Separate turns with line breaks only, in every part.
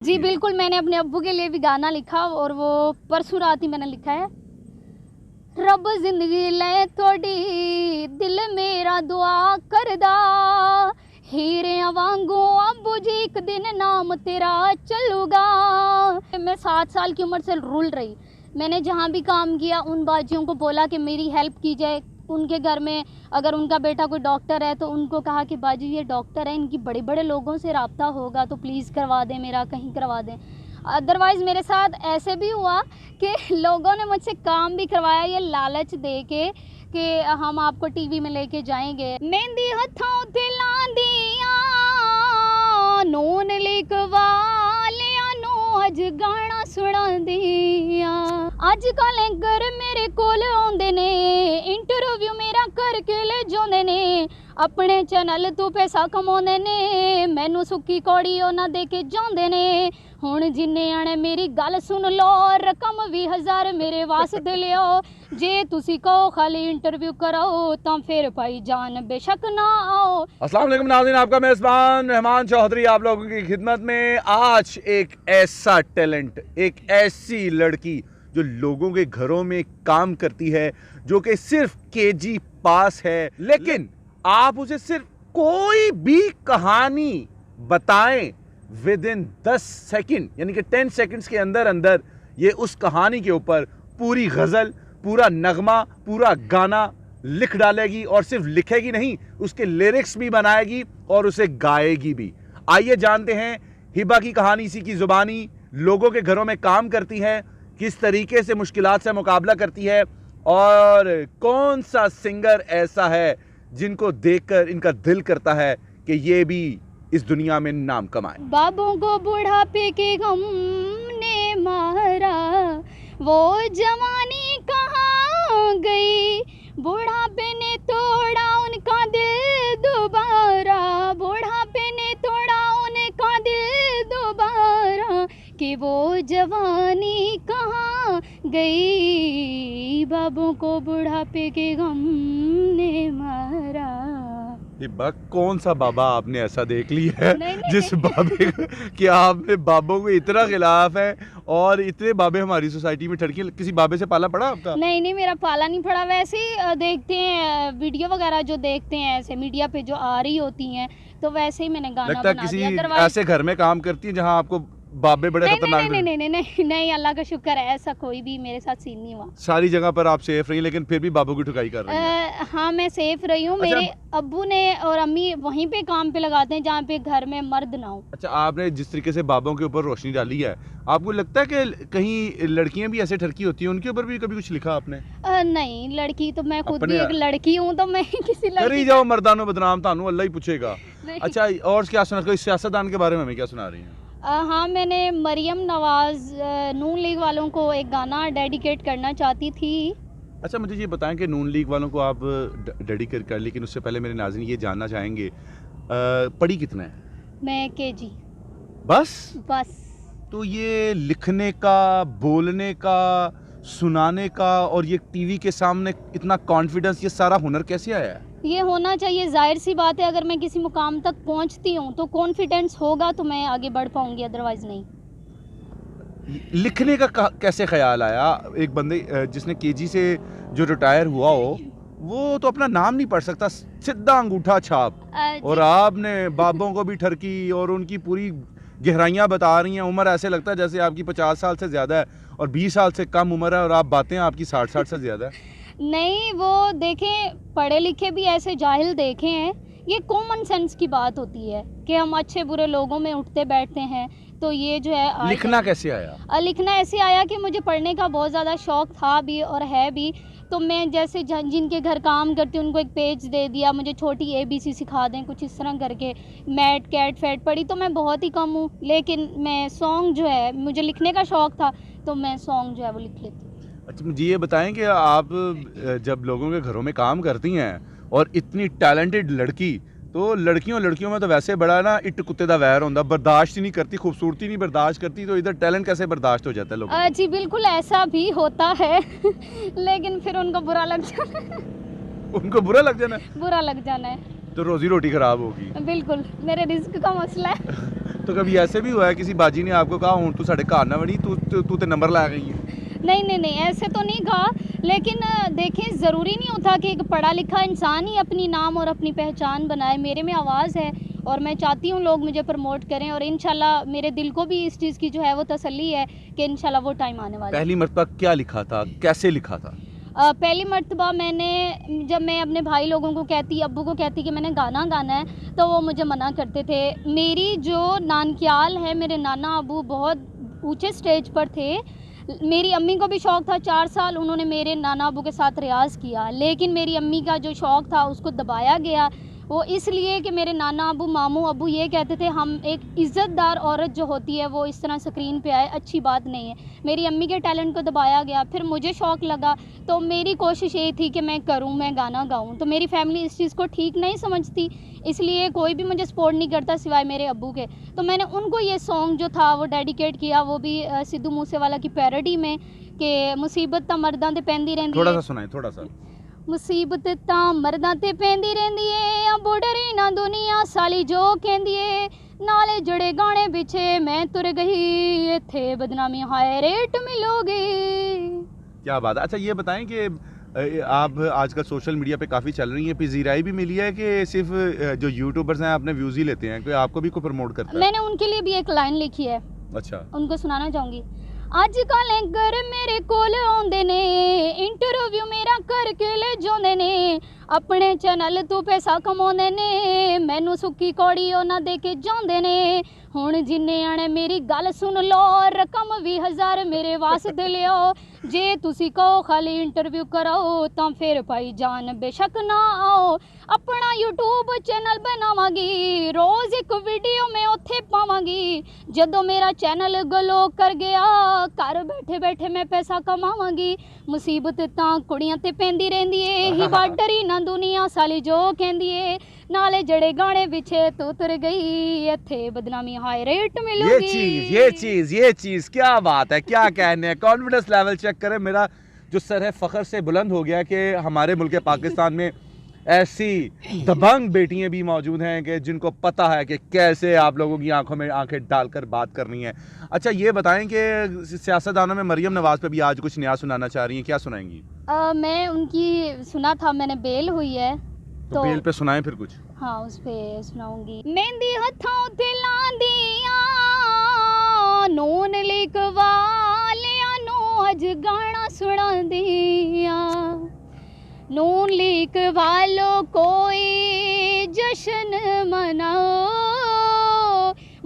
जी बिल्कुल, मैंने अपने अब्बू के लिए भी गाना लिखा और वो परसों रात ही मैंने लिखा है। रब जिंदगी ले थोड़ी दिल मेरा दुआ करदा, हीरे वांगू अब्बू जी एक दिन नाम तेरा चलूगा। मैं 7 साल की उम्र से रूल रही। मैंने जहाँ भी काम किया उन बाजियों को बोला कि मेरी हेल्प की जाए। उनके घर में अगर उनका बेटा कोई डॉक्टर है तो उनको कहा कि बाजी ये डॉक्टर है, इनकी बड़े बड़े लोगों से रब्ता होगा तो प्लीज़ करवा दें, मेरा कहीं करवा दें। अदरवाइज़ मेरे साथ ऐसे भी हुआ कि लोगों ने मुझसे काम भी करवाया ये लालच दे के कि हम आपको टीवी में लेके जाएंगे। मेहंदी हथों ते लांदियां नून लिखवा लिया नू अज गाना सुनांदियां। अजकल एंकर मेरे कोल आउंदे ने, इंटरव्यू मेरा करके ले जांदे ने, अपने चैनल तो पैसा कमाउंदे ने, मैनू सुक्की कौड़ी उन्हां दे के जांदे ने। हुण जिन्ने आने मेरी गल सुन लो, रकम 20,000 मेरे वास्ते लियो। जे तुसी कहो खाली इंटरव्यू कराओ तां फिर भाई जान बेशक ना आओ।
अस्सलाम वालेकुम नाज़रीन, आपका मेज़बान रहमान चौधरी आप लोगों की खिदमत में। आज एक ऐसा टैलेंट, एक ऐसी लड़की जो लोगों के घरों में काम करती है, जो कि सिर्फ केजी पास है, लेकिन आप उसे सिर्फ कोई भी कहानी बताएं विद इन 10 सेकंड यानी कि 10 सेकंड्स के अंदर अंदर ये उस कहानी के ऊपर पूरी गज़ल, पूरा नगमा, पूरा गाना लिख डालेगी। और सिर्फ लिखेगी नहीं, उसके लिरिक्स भी बनाएगी और उसे गाएगी भी। आइए जानते हैं हिबा की कहानी। इसी की ज़ुबानी लोगों के घरों में काम करती है, किस तरीके से मुश्किलात से मुकाबला करती है और कौन सा सिंगर ऐसा है जिनको देखकर इनका दिल करता है कि ये भी इस दुनिया में नाम कमाए।
बाबों को बुढ़ापे के गम ने मारा, वो जवानी कहाँ गई, बुढ़ापे ने तोड़ा उनका दिल दोबारा, बुढ़ापे ने तोड़ा उनका दिल दोबारा, कि वो जवानी कहाँ गई, बाबों को बुढ़ापे के गम ने मारा।
हिबा, कौन सा बाबा आपने ऐसा देख लिया है
नहीं।
जिस बाबे कि आपने बाबों को इतना खिलाफ है और इतने बाबे हमारी सोसाइटी में ठड़की? किसी बाबे से पाला पड़ा आपका?
नहीं, मेरा पाला नहीं पड़ा। वैसे ही देखते हैं वीडियो वगैरह जो देखते हैं ऐसे मीडिया पे जो आ रही होती हैं, तो वैसे ही मैंने गाना
लगता है
बना
किसी
दिया।
ऐसे घर में काम करती है जहां आपको बाबे बड़े खतरनाक
नहीं, अल्लाह का शुक्र है ऐसा कोई भी मेरे साथ सीन नहीं हुआ।
सारी जगह पर आप सेफ रही, लेकिन फिर भी बाबों की ठुकाई कर रही हैं।
हाँ, मैं सेफ रही हूँ।
अच्छा,
मेरे अब्बू ने और अम्मी वहीं पे काम पे लगाते हैं जहाँ पे घर में मर्द ना हो।
अच्छा, आपने जिस तरीके से बाबों के ऊपर रोशनी डाली है, आपको लगता है कि कहीं लड़कियां भी ऐसे ठरकी होती हैं, उनके ऊपर भी कभी कुछ लिखा आपने?
नहीं, लड़की तो मैं खुद
अपने
भी एक लड़की हूँ, तो मैं किसी
कर ही
लड़की
जाओ मर्दानो बदनाम, तानू अल्लाह ही पूछेगा।
नहीं।
अच्छा, और क्या सुना? कोई सियासतदान के बारे में हमें क्या सुना रही हैं?
हाँ, मैंने मरियम नवाज़ नून लीग वालों को एक गाना डेडिकेट करना चाहती थी।
अच्छा, मुझे ये बताएं कि नून लीग वालों को आप डेडिकेट कर, लेकिन उससे पहले मेरे नाज़रीन ये जानना चाहेंगे पढ़ी कितना है?
मैं केजी
बस। तो ये लिखने का, बोलने का, सुनाने का और ये टीवी के सामने इतना कॉन्फिडेंस, ये सारा हुनर कैसे आया है?
ये होना चाहिए, जाहिर सी बात है। अगर मैं किसी मुकाम तक पहुंचती हूँ तो कॉन्फिडेंस होगा तो मैं आगे बढ़ पाऊंगी, अदरवाइज नहीं।
लिखने का कैसे ख्याल आया? एक बंदे जिसने केजी से जो रिटायर हुआ हो, वो तो अपना नाम नहीं पढ़ सकता, सीधा अंगूठा छाप, और आपने बाबों को भी ठरकी और उनकी पूरी गहराइयाँ बता रही हैं। उम्र ऐसे लगता है जैसे आपकी 50 साल से ज़्यादा है और 20 साल से कम उम्र है, और आप बातें आपकी 60 से ज़्यादा है।
नहीं, वो देखें, पढ़े लिखे भी ऐसे जाहिल देखे हैं। ये कॉमन सेंस की बात होती है कि हम अच्छे बुरे लोगों में उठते बैठते हैं। तो ये जो है
लिखना कैसे आया?
लिखना ऐसे आया कि मुझे पढ़ने का बहुत ज़्यादा शौक़ था भी और है भी। तो मैं जैसे जिनके घर काम करती हूँ उनको एक पेज दे दिया, मुझे छोटी ABC सिखा दें, कुछ इस तरह करके मैट कैट फैट पढ़ी। तो मैं बहुत ही कम हूँ, लेकिन मैं सॉन्ग जो है, मुझे लिखने का शौक़ था तो मैं सॉन्ग जो है वो लिख लेती।
अच्छा, मुझे ये बताएं कि आप जब लोगों के घरों में काम करती हैं और इतनी टैलेंटेड लड़की, तो लड़कियों में तो वैसे बड़ा ना इट कुत्ते दा वैर होंदा, बर्दाश्त ही नहीं करती, खूबसूरती नहीं बर्दाश्त करती, तो इधर टैलेंट कैसे बर्दाश्त हो जाता है लोगों को?
जी बिल्कुल ऐसा भी होता है लेकिन फिर उनको बुरा लग जाना है।
उनको बुरा लग जाना है?
बुरा लग जाना है
तो रोजी रोटी खराब होगी।
बिल्कुल, मेरे रिस्क का मसला है।
तो कभी ऐसे भी हुआ है किसी बाजी ने आपको कहा हूँ तू साढ़े घर ना बनी, तू ते नंबर ला गई है?
नहीं, ऐसे तो नहीं कहा, लेकिन देखें, ज़रूरी नहीं होता कि एक पढ़ा लिखा इंसान ही अपनी नाम और अपनी पहचान बनाए। मेरे में आवाज़ है और मैं चाहती हूँ लोग मुझे प्रमोट करें, और इंशाल्लाह मेरे दिल को भी इस चीज़ की जो है वो तसल्ली है कि इंशाल्लाह वो टाइम आने वाला है।
पहली मरतबा क्या लिखा था, कैसे लिखा था?
पहली मर्तबा मैंने, जब मैं अपने भाई लोगों को कहती, अब्बू को कहती कि मैंने गाना गाना है, तो वो मुझे मना करते थे। मेरी जो नानकियाल है, मेरे नाना अब्बू बहुत ऊंचे स्टेज पर थे। मेरी अम्मी को भी शौक़ था, 4 साल उन्होंने मेरे नाना अब्बू के साथ रियाज़ किया, लेकिन मेरी अम्मी का जो शौक़ था उसको दबाया गया। वो इसलिए कि मेरे नाना अब्बू, मामू अब्बू ये कहते थे हम एक इज़्ज़तदार औरत जो होती है वो इस तरह स्क्रीन पे आए, अच्छी बात नहीं है। मेरी अम्मी के टैलेंट को दबाया गया, फिर मुझे शौक़ लगा, तो मेरी कोशिश ये थी कि मैं करूं, मैं गाना गाऊं। तो मेरी फैमिली इस चीज़ को ठीक नहीं समझती, इसलिए कोई भी मुझे सपोर्ट नहीं करता सिवाय मेरे अब्बू के। तो मैंने उनको ये सॉन्ग जो था वो डेडिकेट किया, वो भी सिद्धू मूसेवाला की पैरोडी में, कि मुसीबत तां मर्दां ते पैंदी रहिंदी
थोड़ा
है।
सा सुनाए, थोड़ा सा।
मुसीबत तां मर्दां ते पैंदी रहिंदी ए, अबो डरी ना दुनिया साली जो कहंदी ए, नाले जड़े गाने पिछे मैं तुर गई, इत्थे बदनामी हाय रेट मिलोगी।
क्या बात है। अच्छा ये बताएं कि आप आजकल सोशल मीडिया पे काफ़ी चल रही हैं, पिज़ीराई भी मिली है कि सिर्फ जो यूट्यूबर्स हैं अपने व्यूज़ ही लेते हैं, कोई आपको भी कोई प्रमोट करता है?
मैंने उनके लिए भी एक लाइन लिखी है,
अच्छा,
उनको सुनाना चाहूँगी। अजकल एंकर मेरे कोल आउंदे ने, इंटरव्यू मेरा करके ले जांदे ने, अपने चैनल तो पैसा कमाउंदे ने, मैनू सुक्की कौड़ी ना दे के जांदे ने। हुण जिन्ने आने मेरी गल सुन लो, रकम 20,000 मेरे वास्ते लियो, जे तुसी कहो खाली इंटरव्यू कराओ तां फिर भाई जान बेशक ना आओ। अपना यूट्यूब चैनल बनावांगी, रोज़ एक वीडियो मैं उत्थे पावांगी, जदों मेरा चैनल ग्लो कर गया, घर बैठे बैठे मैं पैसा कमावांगी। मुसीबत तां कुड़ियां ते पैंदी रहिंदी ए, हिबा डरी ना दुनिया साली जो कहंदी ए, नाले जड़े गाने पिछे तू तुर गई, इत्थे बदनामी हाई रेट मिलूगी।
ये चीज़ क्या बात है, क्या कहने हैं। कॉन्फिडेंस लेवल चेक करें, मेरा जो सर है फ़ख्र से बुलंद हो गया कि हमारे मुल्क पाकिस्तान में ऐसी दबंग बेटियां भी मौजूद हैं कि जिनको पता है कि कैसे आप लोगों की आंखों में आंखें डालकर बात करनी है। अच्छा ये बताएं कि सियासतदानों में मरियम नवाज़ पे भी आज कुछ नया सुनाना चाह रही हैं, क्या सुनाएंगी?
मैं उनकी सुना था, मैंने बेल हुई है
तो बेल पे सुनाएं फिर कुछ।
हाँ, उस पे सुनाऊंगी। मेहंदी हथों ते लांदियां, नून लिखवा लिया नो अज गाना सुनांदियां, नून लिखवा लो कोई जश्न मनाओ,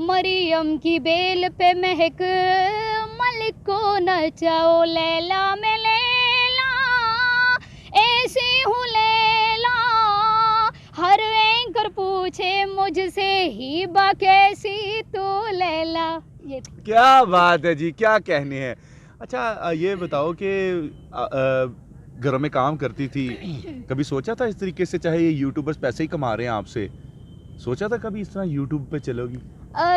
मरियम की बेल पे महक मलिक को नचाओ, लैला में लैला ऐसी हूँ लैला, हर एंकर पूछे मुझसे ही बा कैसी तू लैला। ये
क्या बात है जी, क्या कहने हैं। अच्छा ये बताओ कि घरों में काम करती थी, कभी सोचा था इस तरीके से, चाहे ये यूट्यूबर्स पैसे ही कमा रहे हैं आपसे, सोचा था कभी इस तरह यूट्यूब पे चलोगी?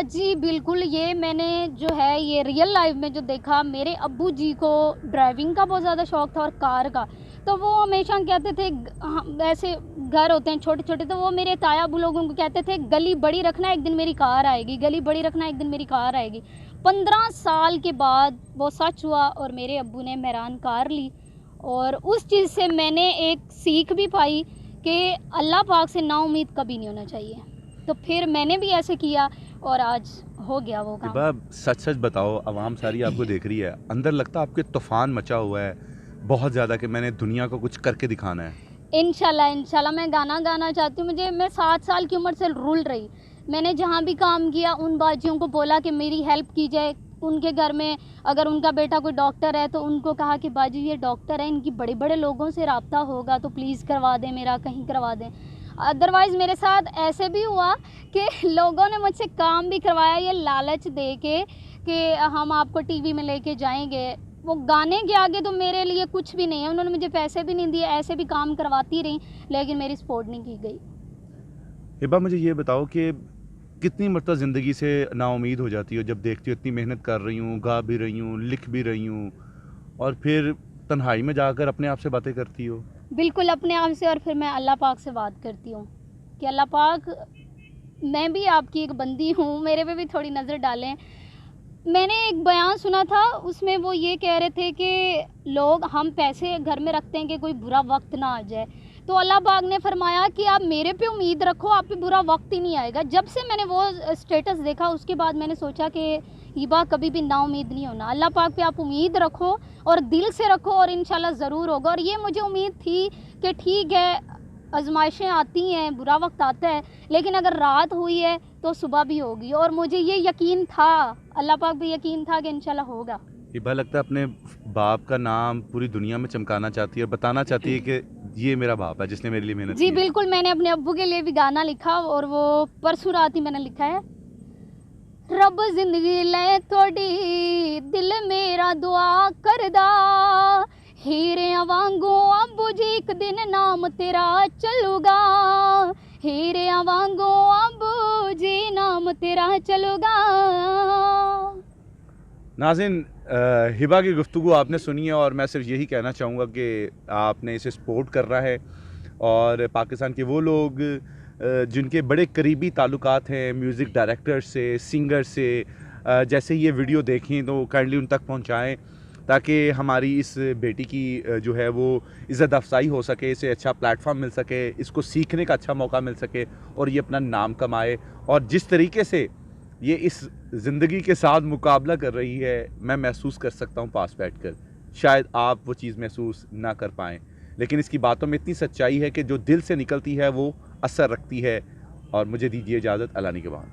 जी बिल्कुल, ये मैंने जो है ये रियल लाइफ में जो देखा, मेरे अब्बू जी को ड्राइविंग का बहुत ज़्यादा शौक़ था और कार का, तो वो हमेशा कहते थे, ऐसे घर होते हैं छोटे छोटे, तो वो मेरे ताया अब्बू लोगों को कहते थे गली बड़ी रखना एक दिन मेरी कार आएगी, गली बड़ी रखना एक दिन मेरी कार आएगी। 15 साल के बाद वो सच हुआ और मेरे अब्बू ने मेहरान कार ली, और उस चीज़ से मैंने एक सीख भी पाई कि अल्लाह पाक से नाउम्मीद कभी नहीं होना चाहिए। तो फिर मैंने भी ऐसे किया और आज हो गया वो काम।
सच सच बताओ, आवाम सारी आपको देख रही है, अंदर लगता आपके तूफान मचा हुआ है बहुत ज़्यादा कि मैंने दुनिया को कुछ करके दिखाना है?
इंशाल्लाह मैं गाना गाना चाहती हूँ। मैं 7 साल की उम्र से रुल रही, मैंने जहाँ भी काम किया उन बाजियों को बोला कि मेरी हेल्प की जाए। उनके घर में अगर उनका बेटा कोई डॉक्टर है तो उनको कहा कि बाजी ये डॉक्टर है, इनकी बड़े बड़े लोगों से रब्ता होगा तो प्लीज़ करवा दें, मेरा कहीं करवा दें। अदरवाइज़ मेरे साथ ऐसे भी हुआ कि लोगों ने मुझसे काम भी करवाया ये लालच दे के कि हम आपको टीवी में लेके जाएंगे। वो गाने के आगे तो मेरे लिए कुछ भी नहीं है, उन्होंने मुझे पैसे भी नहीं दिए, ऐसे भी काम करवाती रही लेकिन मेरी सपोर्ट नहीं की गई।
हिबा मुझे ये बताओ कि कितनी मरतबा ज़िंदगी से नाउमीद हो जाती हो जब देखती हो इतनी मेहनत कर रही हूँ, गा भी रही हूँ, लिख भी रही हूँ, और फिर तन्हाई में जाकर अपने आप से बातें करती हो?
बिल्कुल अपने आप से, और फिर मैं अल्लाह पाक से बात करती हूँ कि अल्लाह पाक मैं भी आपकी एक बंदी हूँ, मेरे पे भी थोड़ी नज़र डालें। मैंने एक बयान सुना था, उसमें वो ये कह रहे थे कि लोग हम पैसे घर में रखते हैं कि कोई बुरा वक्त ना आ जाए। तो अल्लाह पाक ने फरमाया कि आप मेरे पे उम्मीद रखो, आप पे बुरा वक्त ही नहीं आएगा। जब से मैंने वो स्टेटस देखा, उसके बाद मैंने सोचा कि हिबा कभी भी नाउम्मीद नहीं होना। अल्लाह पाक पे आप उम्मीद रखो और दिल से रखो और इंशाल्लाह ज़रूर होगा। और ये मुझे उम्मीद थी कि ठीक है, आजमाइशें आती हैं, बुरा वक्त आता है, लेकिन अगर रात हुई है तो सुबह भी होगी। और मुझे ये यकीन था, अल्लाह पाक भी यकीन था कि इंशाल्लाह होगा।
हिबा लगता है अपने बाप का नाम पूरी दुनिया में चमकाना चाहती है और बताना चाहती है कि ये मेरा बाप है जिसने मेरे लिए मेहनत
जी
की है।
बिल्कुल, मैंने अपने अब्बू के लिए भी गाना लिखा और वो परसों रात ही मैंने लिखा है। रब जिंदगी ले थोड़ी, दिल मेरा दुआ करदा, हीरे वांगू अब्बू जी एक दिन नाम तेरा चलूगा, हीरे वांगू अब्बू जी नाम तेरा चलूगा।
नाज़रीन, हिबा की गुफ्तगू आपने सुनी है और मैं सिर्फ यही कहना चाहूँगा कि आपने इसे सपोर्ट करना है और पाकिस्तान के वो लोग जिनके बड़े करीबी ताल्लुकात हैं म्यूज़िक डायरेक्टर से, सिंगर से, जैसे ये वीडियो देखें तो काइंडली उन तक पहुँचाएँ ताकि हमारी इस बेटी की जो है वो इज़्ज़त अफजाई हो सके, इसे अच्छा प्लेटफॉर्म मिल सके, इसको सीखने का अच्छा मौका मिल सके और ये अपना नाम कमाए। और जिस तरीके से ये इस ज़िंदगी के साथ मुकाबला कर रही है, मैं महसूस कर सकता हूँ पास बैठकर। शायद आप वो चीज़ महसूस ना कर पाएँ, लेकिन इसकी बातों में इतनी सच्चाई है कि जो दिल से निकलती है वो असर रखती है। और मुझे दीजिए इजाज़त, अल्लाह निगहबान।